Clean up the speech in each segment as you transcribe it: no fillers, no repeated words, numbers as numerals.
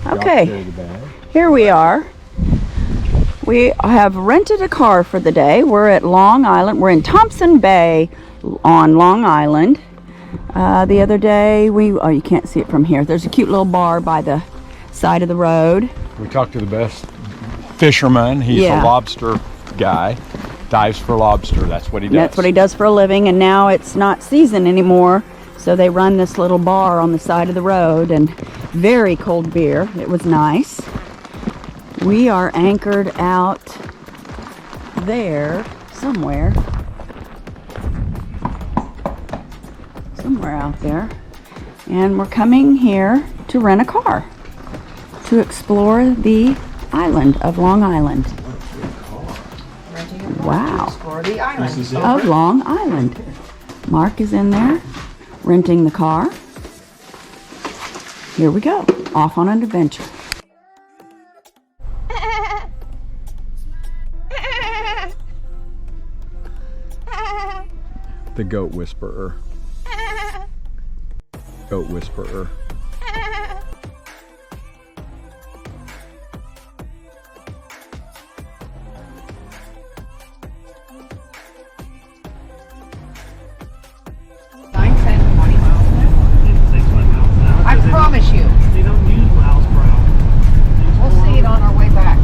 Okay, here we are. We have rented a car for the day. We're at Long Island. We're in Thompson Bay on Long Island. The other day, oh, you can't see it from here. There's a cute little bar by the side of the road. We talked to the best fisherman. He's a lobster guy. Dives for lobster. That's what he does. That's what he does for a living. And now it's not season anymore, so they run this little bar on the side of the road, and very cold beer. It was nice. We are anchored out there somewhere out there, and we're coming here to rent a car to explore the island of Long Island. Wow. Explore the island of Long Island. Mark is in there renting the car. Here we go, off on an adventure. The goat whisperer. Goat whisperer. I promise you. They don't use miles per hour. We'll see it on our way back.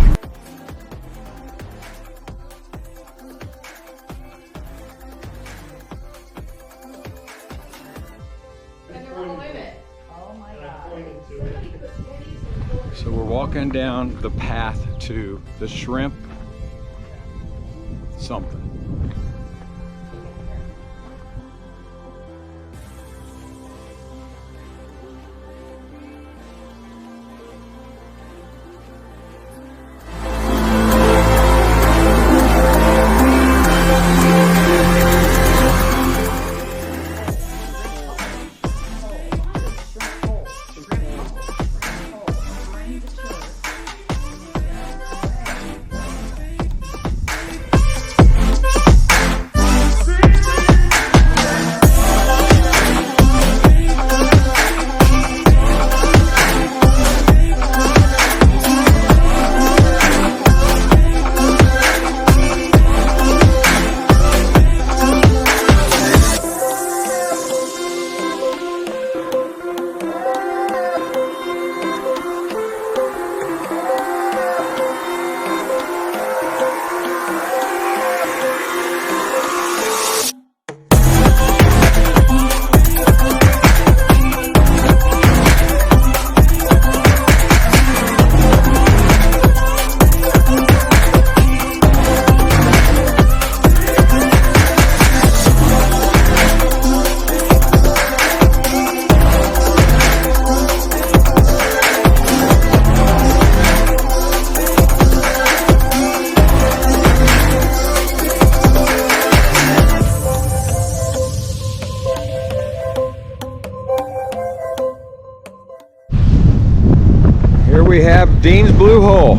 So we're walking down the path to the shrimp something. Here we have Dean's Blue Hole.